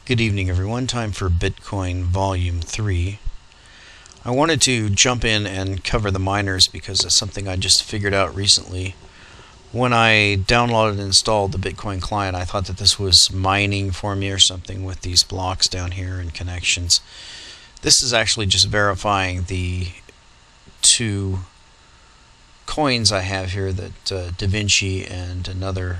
Good evening, everyone. Time for Bitcoin Volume 3. I wanted to jump in and cover the miners because it's something I just figured out recently. When I downloaded and installed the Bitcoin client, I thought that this was mining for me or something with these blocks down here and connections. This is actually just verifying the two coins I have here that DaVinci and another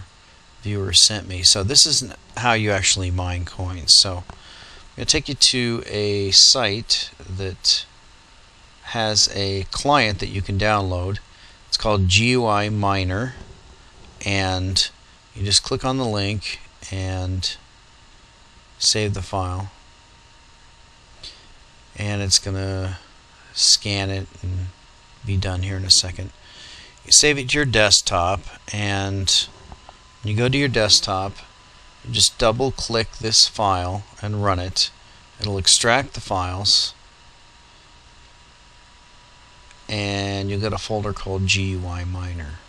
viewer sent me. So this isn't how you actually mine coins. So I'm going to take you to a site that has a client that you can download. It's called GUI Miner, and you just click on the link and save the file, and it's going to scan it and be done here in a second. You save it to your desktop, and when you go to your desktop, you just double click this file and run it. It'll extract the files, and you'll get a folder called GUI Miner.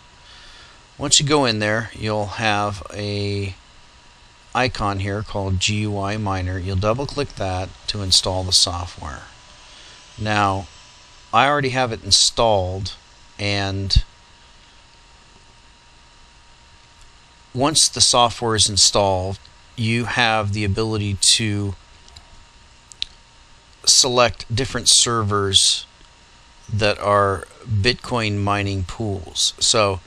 Once you go in there, you'll have a icon here called GUI Miner. You'll double click that to install the software. Now, I already have it installed, and once the software is installed, you have the ability to select different servers that are Bitcoin mining pools. So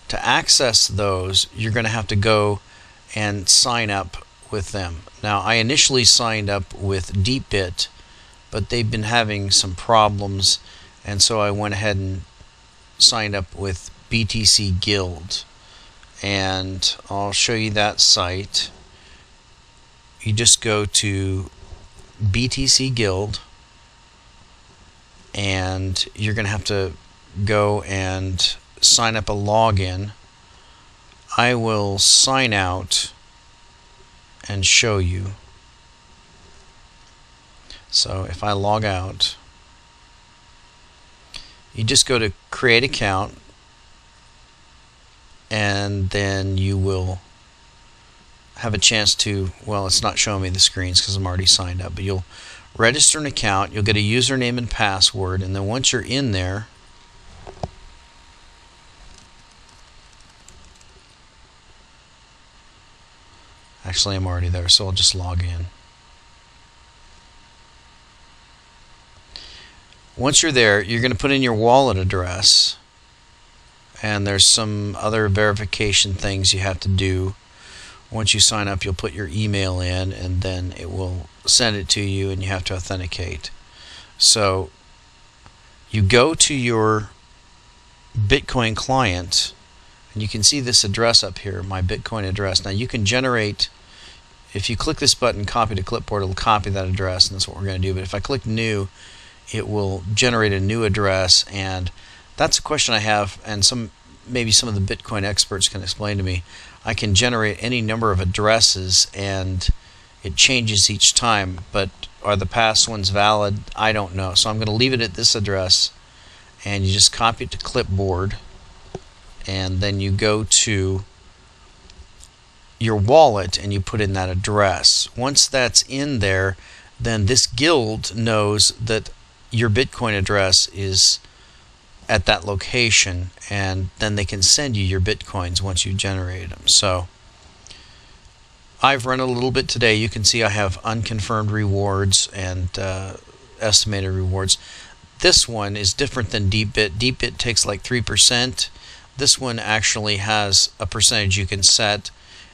to access those, you're going to have to go and sign up with them. Now, I initially signed up with DeepBit, but they've been having some problems, and so I went ahead and signed up with BTC Guild. And I'll show you that site. You just go to BTC Guild, and you're going to have to go and sign up a login. I will sign out and show you. So if I log out, you just go to create account, and then you will have a chance to, well, it's not showing me the screens because I'm already signed up, but you'll register an account, you'll get a username and password, and then once you're in there, actually I'm already there, so I'll just log in. Once you're there, you're going to put in your wallet address, and there's some other verification things you have to do. Once you sign up, you'll put your email in, and then it will send it to you, and you have to authenticate. So you go to your Bitcoin client, and you can see this address up here, my Bitcoin address. Now you can generate, if you click this button, copy to clipboard, it'll copy that address, and that's what we're going to do. But if I click new, it will generate a new address, and that's a question I have, and maybe some of the Bitcoin experts can explain to me. I can generate any number of addresses, and it changes each time, but are the past ones valid? I don't know. So I'm going to leave it at this address, and you just copy it to clipboard, and then you go to your wallet and you put in that address. Once that's in there, then this guild knows that your Bitcoin address is at that location, and then they can send you your Bitcoins once you generate them. So I've run a little bit today. You can see I have unconfirmed rewards and estimated rewards. This one is different than DeepBit. DeepBit takes like 3%. This one actually has a percentage you can set,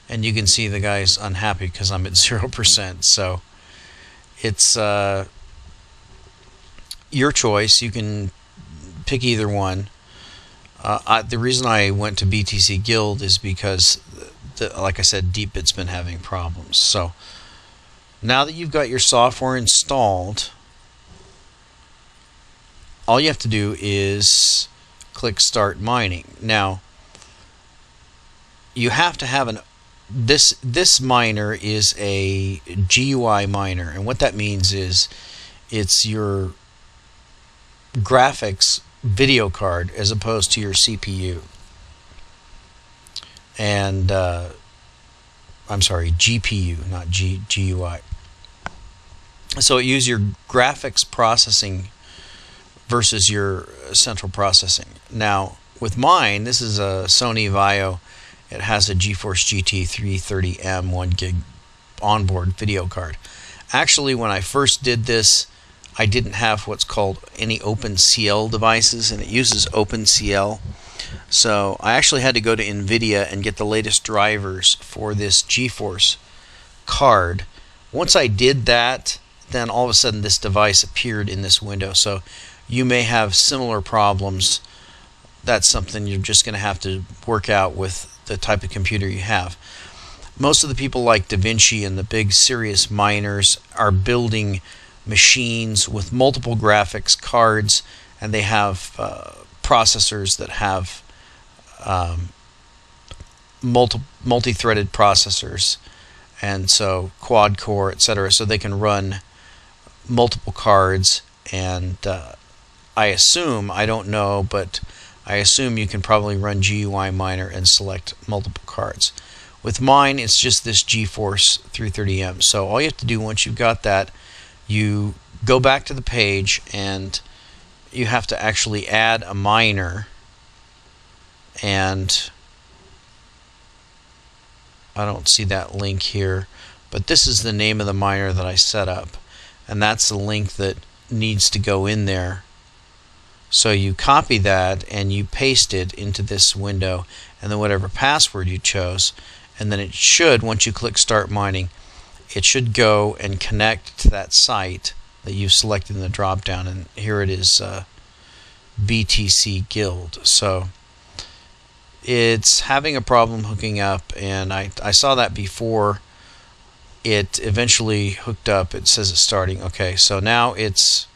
and you can see the guy's unhappy because I'm at 0%. So it's your choice. You can pick either one. The reason I went to BTC Guild is because, like I said, DeepBit's been having problems. So now that you've got your software installed, all you have to do is click Start Mining. Now, you have to have this miner is a GUI miner, and what that means is it's your graphics video card as opposed to your CPU. And I'm sorry, GPU, not GUI. So it uses your graphics processing versus your central processing. Now, with mine, this is a Sony Vaio. It has a GeForce GT 330M 1 gig onboard video card. Actually, when I first did this, I didn't have what's called any OpenCL devices, and it uses OpenCL. So I actually had to go to NVIDIA and get the latest drivers for this GeForce card. Once I did that, then all of a sudden this device appeared in this window. So you may have similar problems. That's something you're just going to have to work out with the type of computer you have. Most of the people like DaVinci and the big serious miners are building machines with multiple graphics cards, and they have processors that have multi-threaded processors, and so quad core, etc., so they can run multiple cards. And I assume, I don't know, but I assume you can probably run GUI Miner and select multiple cards. With mine, it's just this GeForce 330M. So all you have to do once you've got that, you go back to the page and you have to actually add a miner. And I don't see that link here, but this is the name of the miner that I set up, and that's the link that needs to go in there. So you copy that and you paste it into this window, and then whatever password you chose, and then it should, once you click Start Mining, it should go and connect to that site that you've selected in the drop down, and here it is, BTC Guild. So it's having a problem hooking up, and I saw that before it eventually hooked up. It says it's starting. Okay, so now it's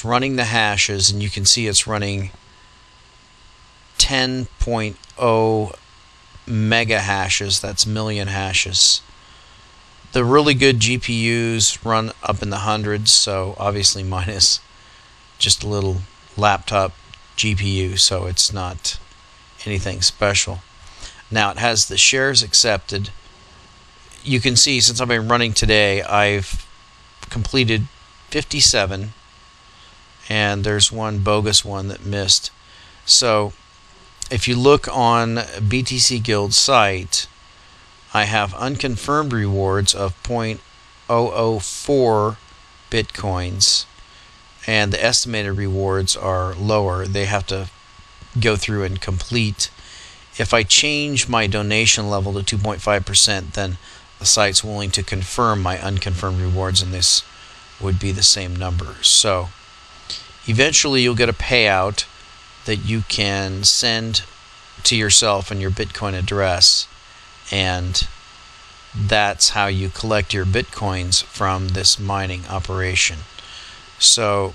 running the hashes, and you can see it's running 10.0 mega hashes. That's million hashes. The really good GPUs run up in the hundreds, so obviously mine is just a little laptop GPU, so it's not anything special. Now it has the shares accepted. You can see since I've been running today, I've completed 57, and there's one bogus one that missed. So if you look on BTC Guild's site, I have unconfirmed rewards of 0.004 bitcoins, and the estimated rewards are lower. They have to go through and complete. If I change my donation level to 2.5%, then the site's willing to confirm my unconfirmed rewards, and this would be the same number. So eventually you'll get a payout that you can send to yourself and your Bitcoin address, and that's how you collect your Bitcoins from this mining operation. So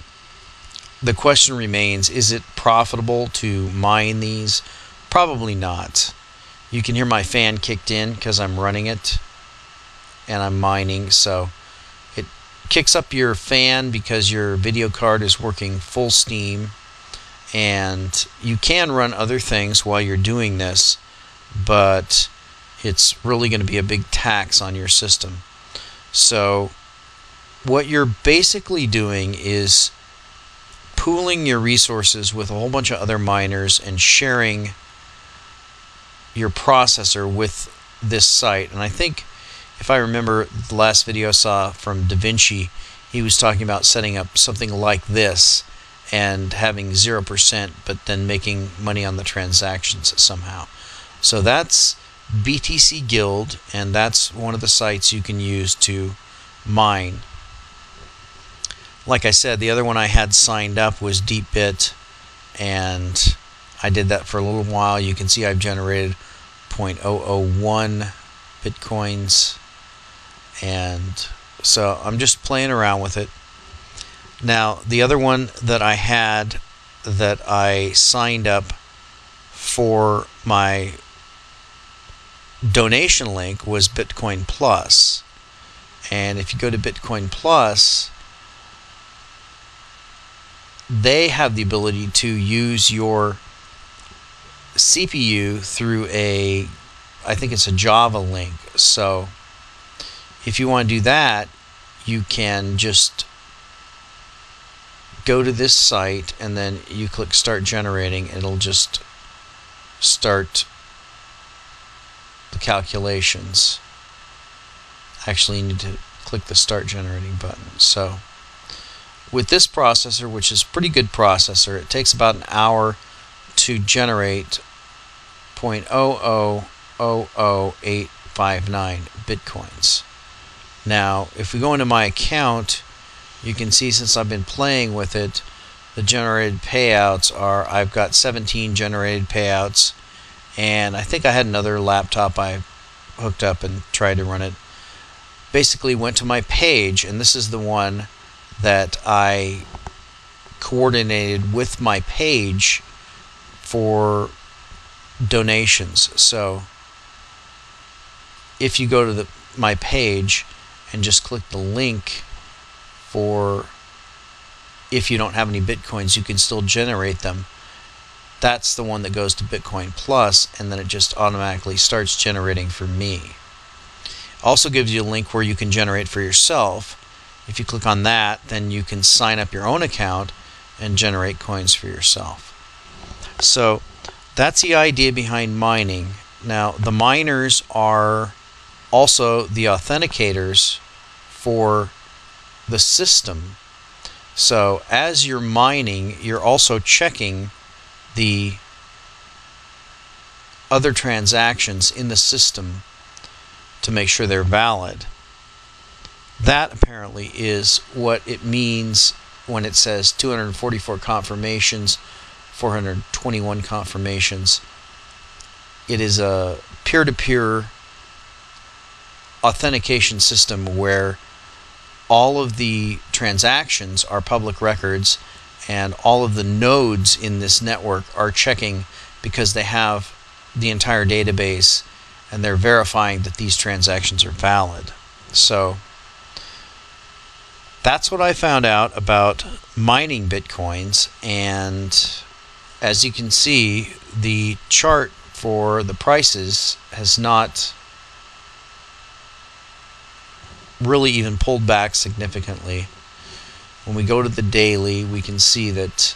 the question remains, is it profitable to mine these? Probably not. You can hear my fan kicked in because I'm running it and I'm mining, so it kicks up your fan because your video card is working full steam, and you can run other things while you're doing this, but it's really going to be a big tax on your system. So what you're basically doing is pooling your resources with a whole bunch of other miners and sharing your processor with this site. And I think, if I remember the last video I saw from DaVinci, he was talking about setting up something like this and having 0%, but then making money on the transactions somehow. So that's BTC Guild, and that's one of the sites you can use to mine. Like I said, the other one I had signed up was DeepBit, and I did that for a little while. You can see I've generated 0.001 bitcoins, and so I'm just playing around with it. Now the other one that I had that I signed up for my donation link was Bitcoin Plus, and if you go to Bitcoin Plus, they have the ability to use your CPU through a, I think it's a Java link. So if you want to do that, you can just go to this site and then you click start generating. It'll just start the calculations. Actually, you need to click the start generating button. So with this processor, which is a pretty good processor, it takes about an hour to generate 0.0000859 bitcoins. Now, if we go into my account, you can see since I've been playing with it, the generated payouts are, I've got 17 generated payouts, and I think I had another laptop I hooked up and tried to run it. Basically went to my page, and this is the one that I coordinated with my page for donations. So if you go to my page and just click the link for, if you don't have any bitcoins, you can still generate them. That's the one that goes to Bitcoin Plus, and then it just automatically starts generating for me. Also gives you a link where you can generate for yourself. If you click on that, then you can sign up your own account and generate coins for yourself. So that's the idea behind mining. Now, the miners are also the authenticators for the system. So as you're mining, you're also checking the other transactions in the system to make sure they're valid. That apparently is what it means when it says 244 confirmations, 421 confirmations. It is a peer-to-peer authentication system where all of the transactions are public records, and all of the nodes in this network are checking because they have the entire database and they're verifying that these transactions are valid. So that's what I found out about mining bitcoins, and as you can see, the chart for the prices has not really even pulled back significantly. When we go to the daily, we can see that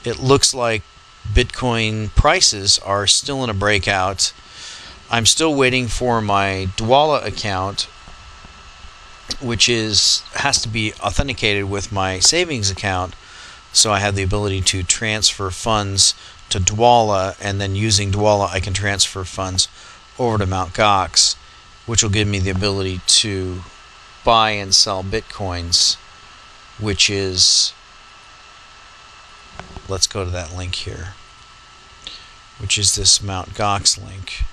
it looks like Bitcoin prices are still in a breakout. I'm still waiting for my Dwolla account, which has to be authenticated with my savings account, so I have the ability to transfer funds to Dwolla, and then using Dwolla I can transfer funds over to Mt. Gox, which will give me the ability to buy and sell bitcoins, which is, let's go to that link here, which is this Mt. Gox link.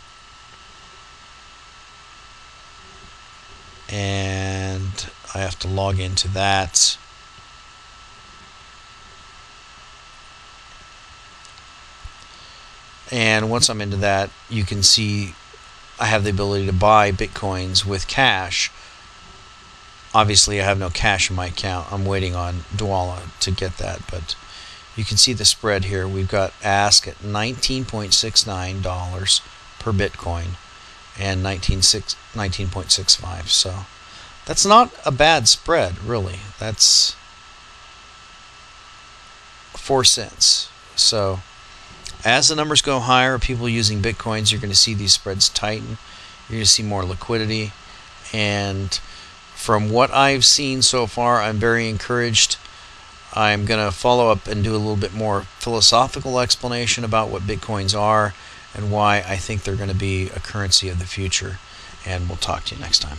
And I have to log into that. And once I'm into that, you can see I have the ability to buy bitcoins with cash. Obviously I have no cash in my account. I'm waiting on Dwolla to get that, but you can see the spread here. We've got ask at $19.69 per bitcoin and 19.65. So that's not a bad spread, really. That's 4 cents. So as the numbers go higher, people using bitcoins, you're going to see these spreads tighten. You're going to see more liquidity. And from what I've seen so far, I'm very encouraged. I'm going to follow up and do a little bit more philosophical explanation about what bitcoins are and why I think they're going to be a currency of the future. And we'll talk to you next time.